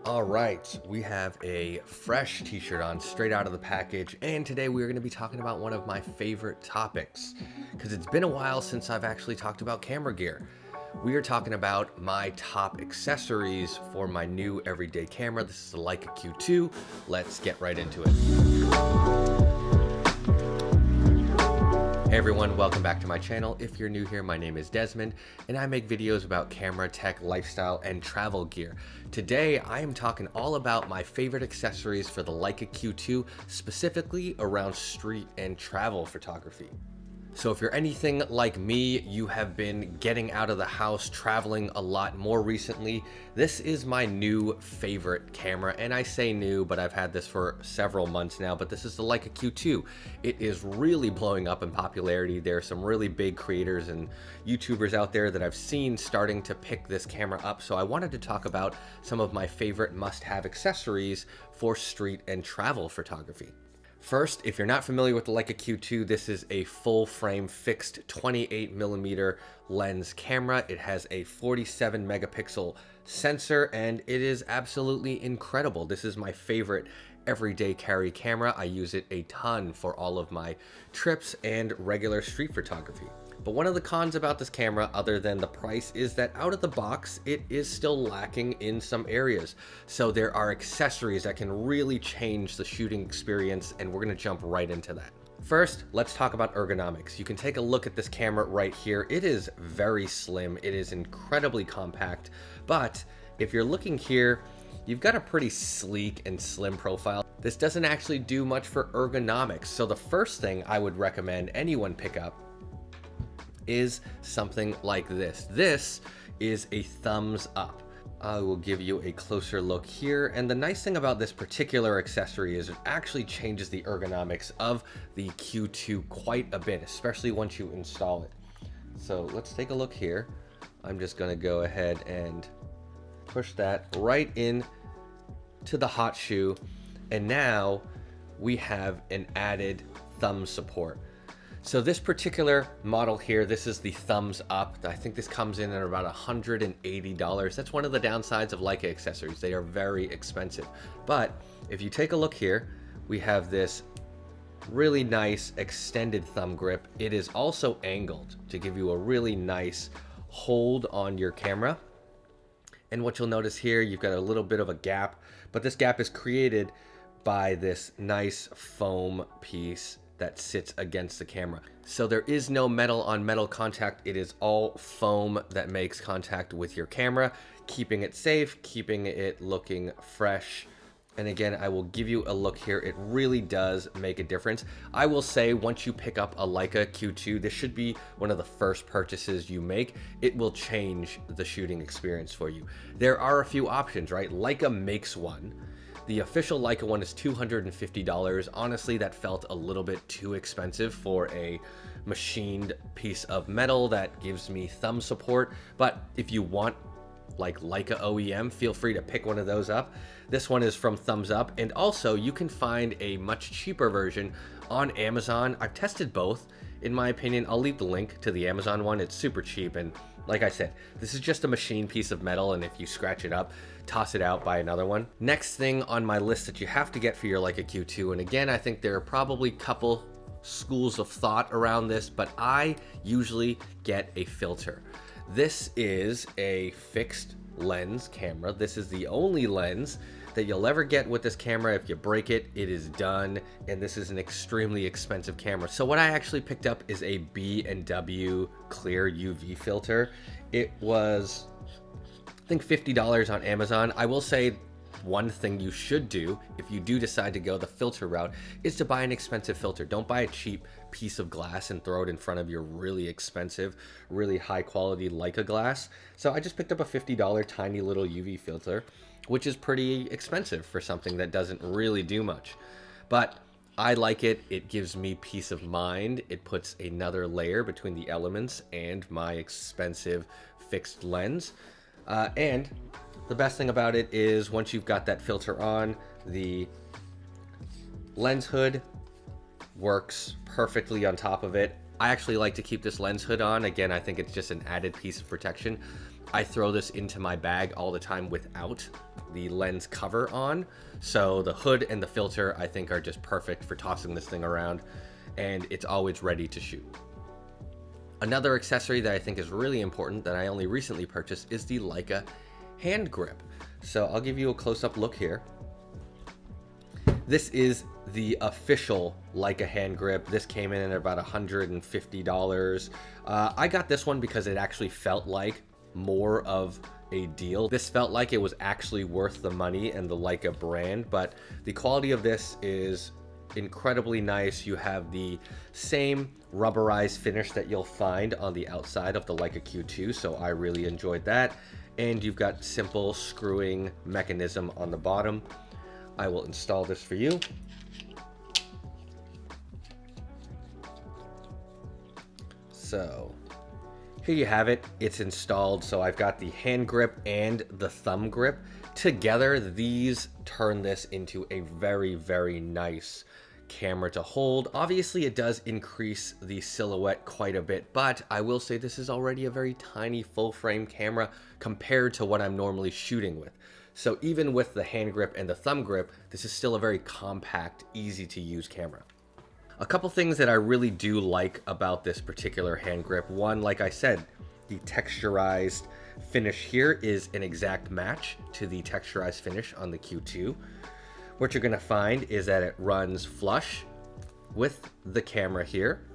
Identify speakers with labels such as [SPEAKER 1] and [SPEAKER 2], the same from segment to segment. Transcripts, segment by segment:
[SPEAKER 1] All right, we have a fresh t-shirt on straight out of the package, and today we're going to be talking about one of my favorite topics because it's been a while since I've actually talked about camera gear. We are talking about my top accessories for my new everyday camera. This is the Leica Q2. Let's get right into it. Hey everyone, welcome back to my channel. If you're new here, my name is Desmond, and I make videos about camera, tech, lifestyle, and travel gear. Today, I am talking all about my favorite accessories for the Leica Q2, specifically around street and travel photography. So if you're anything like me, you have been getting out of the house, traveling a lot more recently. This is my new favorite camera, and I say new, but I've had this for several months now, but this is the Leica Q2. It is really blowing up in popularity. There are some really big creators and YouTubers out there that I've seen starting to pick this camera up, so I wanted to talk about some of my favorite must-have accessories for street and travel photography. First, if you're not familiar with the Leica Q2, this is a full frame fixed 28mm lens camera. It has a 47 megapixel sensor and it is absolutely incredible. This is my favorite everyday carry camera. I use it a ton for all of my trips and regular street photography. But one of the cons about this camera, other than the price, is that out of the box, it is still lacking in some areas. So there are accessories that can really change the shooting experience, and we're gonna jump right into that. First, let's talk about ergonomics. You can take a look at this camera right here. It is very slim. It is incredibly compact, but if you're looking here, you've got a pretty sleek and slim profile. This doesn't actually do much for ergonomics. So the first thing I would recommend anyone pick up is something like this. This is a thumbs up. I will give you a closer look here. And the nice thing about this particular accessory is it actually changes the ergonomics of the Q2 quite a bit, especially once you install it. So let's take a look here. I'm just gonna go ahead and push that right in to the hot shoe. And now we have an added thumb support. So this particular model here, this is the thumbs up. I think this comes in at about $180. That's one of the downsides of Leica accessories. They are very expensive. But if you take a look here, we have this really nice extended thumb grip. It is also angled to give you a really nice hold on your camera. And what you'll notice here, you've got a little bit of a gap, but this gap is created by this nice foam piece that sits against the camera. So there is no metal on metal contact. It is all foam that makes contact with your camera, keeping it safe, keeping it looking fresh. And again, I will give you a look here. It really does make a difference. I will say once you pick up a Leica Q2, this should be one of the first purchases you make. It will change the shooting experience for you. There are a few options, right? Leica makes one. The official Leica one is $250. Honestly, that felt a little bit too expensive for a machined piece of metal that gives me thumb support. But if you want like Leica OEM, feel free to pick one of those up. This one is from Thumbs Up, and also you can find a much cheaper version on Amazon. I've tested both. In my opinion, I'll leave the link to the Amazon one. It's super cheap, and like I said, this is just a machined piece of metal, and if you scratch it up, toss it out, buy another one. Next thing on my list that you have to get for your Leica Q2, and again, I think there are probably a couple schools of thought around this, but I usually get a filter. This is a fixed lens camera. This is the only lens that you'll ever get with this camera. If you break it, it is done, and this is an extremely expensive camera. So what I actually picked up is a B&W clear UV filter. It was, I think, $50 on Amazon. I will say one thing you should do if you do decide to go the filter route is to buy an expensive filter. Don't buy a cheap piece of glass and throw it in front of your really expensive, really high quality Leica glass. So I just picked up a $50 tiny little UV filter, which is pretty expensive for something that doesn't really do much. But I like it. It gives me peace of mind. It puts another layer between the elements and my expensive fixed lens. And the best thing about it is once you've got that filter on, the lens hood works perfectly on top of it. I actually like to keep this lens hood on. Again, I think it's just an added piece of protection. I throw this into my bag all the time without the lens cover on. So the hood and the filter, I think, are just perfect for tossing this thing around, and it's always ready to shoot. Another accessory that I think is really important that I only recently purchased is the Leica hand grip. So I'll give you a close-up look here. This is the official Leica hand grip. This came in at about $150. I got this one because it actually felt like more of a deal. This felt like it was actually worth the money and the Leica brand, but the quality of this is incredibly nice. You have the same rubberized finish that you'll find on the outside of the Leica Q2, so I really enjoyed that. And you've got simple screwing mechanism on the bottom. I will install this for you. So here you have it. It's installed. So I've got the hand grip and the thumb grip. Together, these turn this into a very, very nice camera to hold. Obviously, it does increase the silhouette quite a bit, but I will say this is already a very tiny full frame camera compared to what I'm normally shooting with. So even with the hand grip and the thumb grip, this is still a very compact, easy to use camera. A couple things that I really do like about this particular hand grip. One, like I said, the texturized finish here is an exact match to the texturized finish on the Q2. What you're gonna find is that it runs flush with the camera here,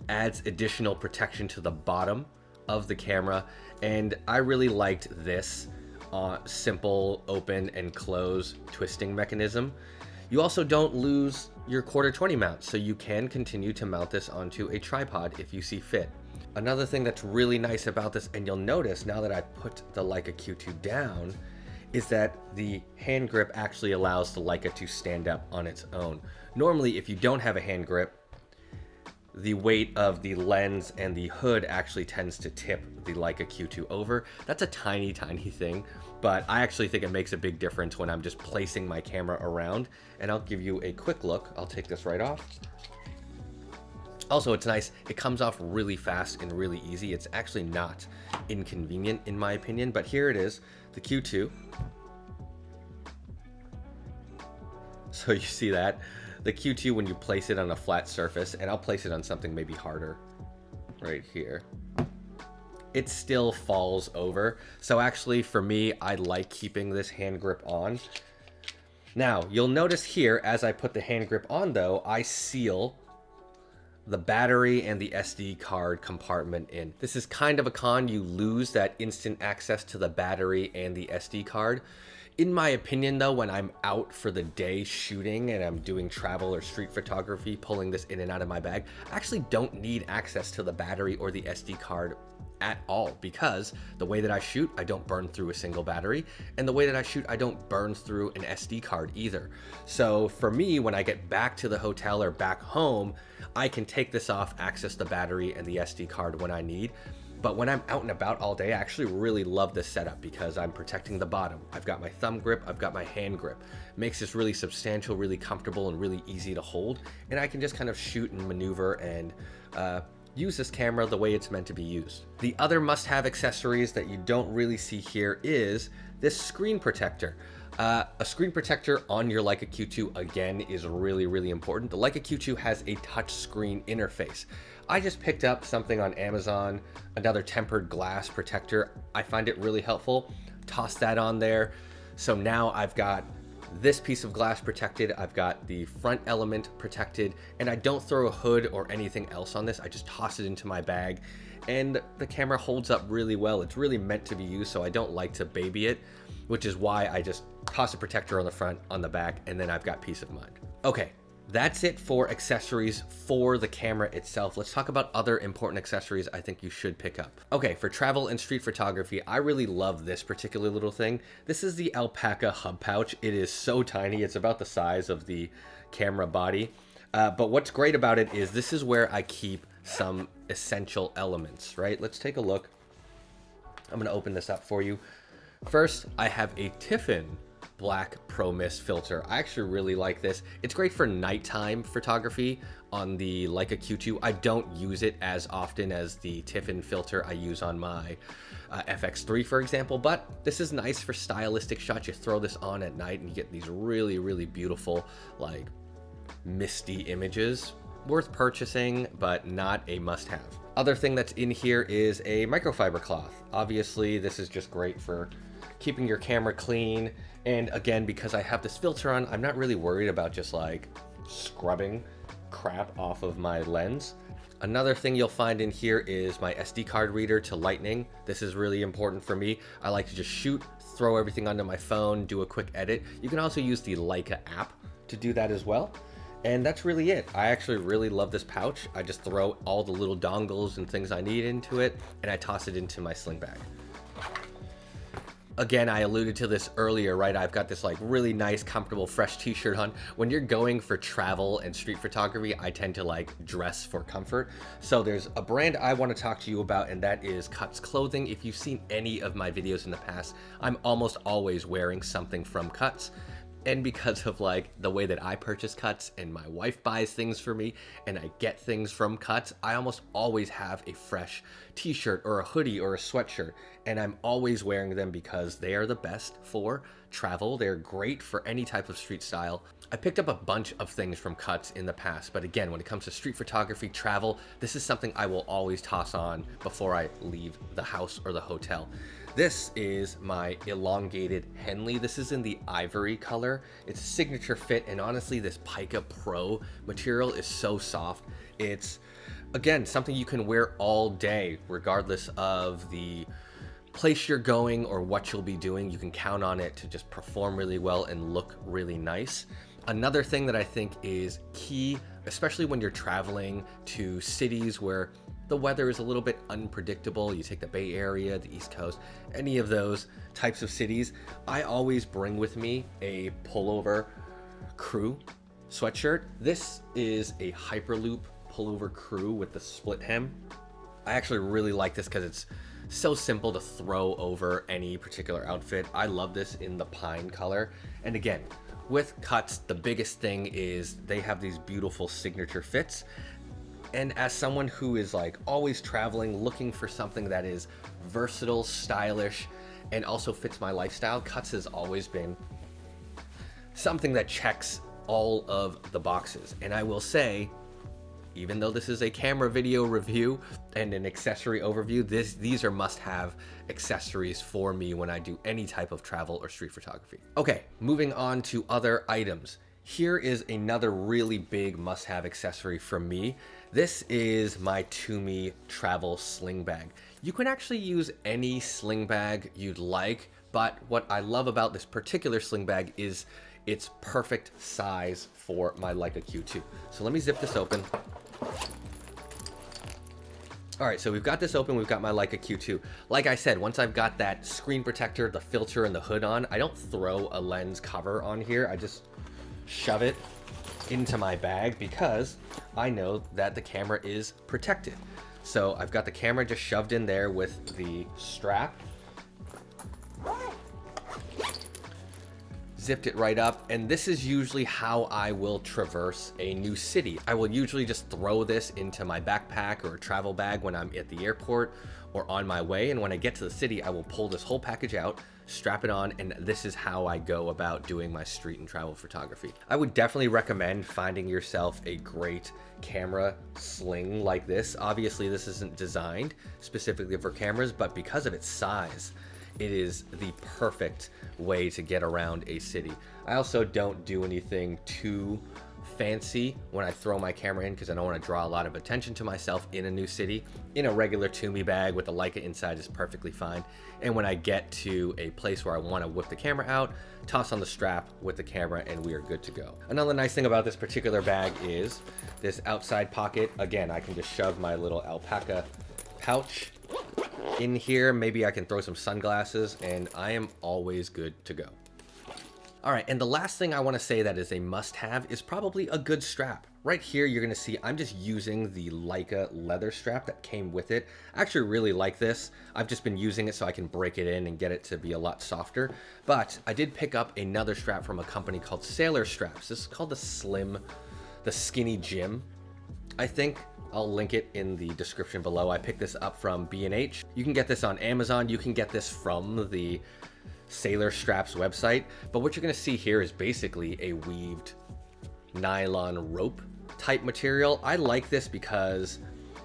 [SPEAKER 1] adds additional protection to the bottom of the camera, and I really liked this simple open and close twisting mechanism. You also don't lose your 1/4-20 mount, so you can continue to mount this onto a tripod if you see fit. Another thing that's really nice about this, and you'll notice now that I've put the Leica Q2 down, is that the hand grip actually allows the Leica to stand up on its own. Normally, if you don't have a hand grip, the weight of the lens and the hood actually tends to tip the Leica Q2 over. That's a tiny, tiny thing, but I actually think it makes a big difference when I'm just placing my camera around. And I'll give you a quick look. I'll take this right off. Also, it's nice. It comes off really fast and really easy. It's actually not inconvenient in my opinion, but here it is, the Q2. So you see that? The Q2, when you place it on a flat surface, and I'll place it on something maybe harder right here, it still falls over. So actually for me, I like keeping this hand grip on. Now, you'll notice here, as I put the hand grip on though, I seal the battery and the SD card compartment in. This is kind of a con. You lose that instant access to the battery and the SD card. In my opinion though, when I'm out for the day shooting and I'm doing travel or street photography, pulling this in and out of my bag, I actually don't need access to the battery or the SD card at all, because the way that I shoot, I don't burn through a single battery, and the way that I shoot, I don't burn through an SD card either. So for me, when I get back to the hotel or back home, I can take this off, access the battery and the SD card when I need. But when I'm out and about all day, I actually really love this setup because I'm protecting the bottom. I've got my thumb grip, I've got my hand grip. It makes this really substantial, really comfortable, and really easy to hold. And I can just kind of shoot and maneuver and use this camera the way it's meant to be used. The other must-have accessories that you don't really see here is this screen protector. A screen protector on your Leica Q2, again, is really, really important. The Leica Q2 has a touch screen interface. I just picked up something on Amazon, another tempered glass protector. I find it really helpful. Toss that on there. So now I've got this piece of glass protected, I've got the front element protected, and I don't throw a hood or anything else on this. I just toss it into my bag, and the camera holds up really well. It's really meant to be used, so I don't like to baby it, which is why I just toss a protector on the front, on the back, and then I've got peace of mind. Okay, that's it for accessories for the camera itself. Let's talk about other important accessories I think you should pick up. Okay, for travel and street photography, I really love this particular little thing. This is the Alpaca hub pouch. It is so tiny. It's about the size of the camera body. But what's great about it is this is where I keep some essential elements, right? Let's take a look. I'm gonna open this up for you. First, I have a Tiffin black pro mist filter. I actually really like this. It's great for nighttime photography on the Leica Q2. I don't use it as often as the Tiffin filter I use on my FX3, for example, but this is nice for stylistic shots. You throw this on at night and you get these really, really beautiful, like, misty images. Worth purchasing, but not a must-have. Other thing that's in here is a microfiber cloth. Obviously, this is just great for keeping your camera clean. And again, because I have this filter on, I'm not really worried about just like scrubbing crap off of my lens. Another thing you'll find in here is my SD card reader to Lightning. This is really important for me. I like to just shoot, throw everything onto my phone, do a quick edit. You can also use the Leica app to do that as well. And that's really it. I actually really love this pouch. I just throw all the little dongles and things I need into it, and I toss it into my sling bag. Again, I alluded to this earlier, right? I've got this like really nice, comfortable, fresh t-shirt on. When you're going for travel and street photography, I tend to like dress for comfort. So there's a brand I want to talk to you about, and that is Cuts Clothing. If you've seen any of my videos in the past, I'm almost always wearing something from Cuts. And because of like the way that I purchase Cuts and my wife buys things for me and I get things from Cuts, I almost always have a fresh t-shirt or a hoodie or a sweatshirt, and I'm always wearing them because they are the best for travel. They're great for any type of street style. I picked up a bunch of things from Cuts in the past, but again, when it comes to street photography, travel, this is something I will always toss on before I leave the house or the hotel. This is my elongated Henley. This is in the ivory color. It's a signature fit, and honestly, this Pica Pro material is so soft. It's, again, something you can wear all day, regardless of the place you're going or what you'll be doing. You can count on it to just perform really well and look really nice. Another thing that I think is key, especially when you're traveling to cities where the weather is a little bit unpredictable. You take the Bay Area, the East Coast, any of those types of cities. I always bring with me a pullover crew sweatshirt. This is a Hyperloop pullover crew with the split hem. I actually really like this because it's so simple to throw over any particular outfit. I love this in the pine color. And again, with Cuts, the biggest thing is they have these beautiful signature fits. And as someone who is like always traveling, looking for something that is versatile, stylish, and also fits my lifestyle, Cuts has always been something that checks all of the boxes. And I will say, even though this is a camera video review and an accessory overview, these are must-have accessories for me when I do any type of travel or street photography. Okay, moving on to other items. Here is another really big must-have accessory for me. This is my Tumi travel sling bag. You can actually use any sling bag you'd like, but what I love about this particular sling bag is its perfect size for my Leica Q2. So let me zip this open. All right, so we've got this open, we've got my Leica Q2. Like I said, once I've got that screen protector, the filter, and the hood on, I don't throw a lens cover on here. I just shove it into my bag because I know that the camera is protected. So I've got the camera just shoved in there with the strap. Zipped it right up, and this is usually how I will traverse a new city. I will usually just throw this into my backpack or a travel bag when I'm at the airport or on my way, and when I get to the city, I will pull this whole package out, strap it on, and this is how I go about doing my street and travel photography. I would definitely recommend finding yourself a great camera sling like this. Obviously, this isn't designed specifically for cameras, but because of its size, it is the perfect way to get around a city. I also don't do anything too fancy when I throw my camera in because I don't want to draw a lot of attention to myself in a new city. In a regular Tumi bag with a Leica inside is perfectly fine. And when I get to a place where I want to whip the camera out, toss on the strap with the camera and we are good to go. Another nice thing about this particular bag is this outside pocket. Again, I can just shove my little alpaca pouch in here. Maybe I can throw some sunglasses and I am always good to go. All right, and the last thing I want to say that is a must-have is probably a good strap. Right here, you're going to see I'm just using the Leica leather strap that came with it. I actually really like this. I've just been using it so I can break it in and get it to be a lot softer. But I did pick up another strap from a company called Sailor Straps. This is called the Skinny Jim, I think. I'll link it in the description below. I picked this up from B&H. You can get this on Amazon. You can get this from the Sailor Straps website. But what you're gonna see here is basically a weaved nylon rope type material. I like this because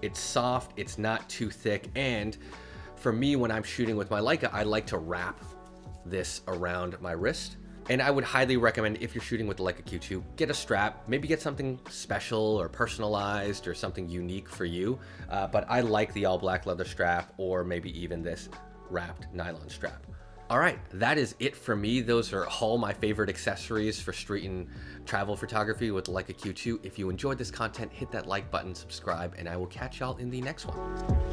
[SPEAKER 1] it's soft, it's not too thick, and for me, when I'm shooting with my Leica, I like to wrap this around my wrist. And I would highly recommend, if you're shooting with the Leica Q2, get a strap, maybe get something special or personalized or something unique for you. But I like the all black leather strap, or maybe even this wrapped nylon strap. All right, that is it for me. Those are all my favorite accessories for street and travel photography with the Leica Q2. If you enjoyed this content, hit that like button, subscribe, and I will catch y'all in the next one.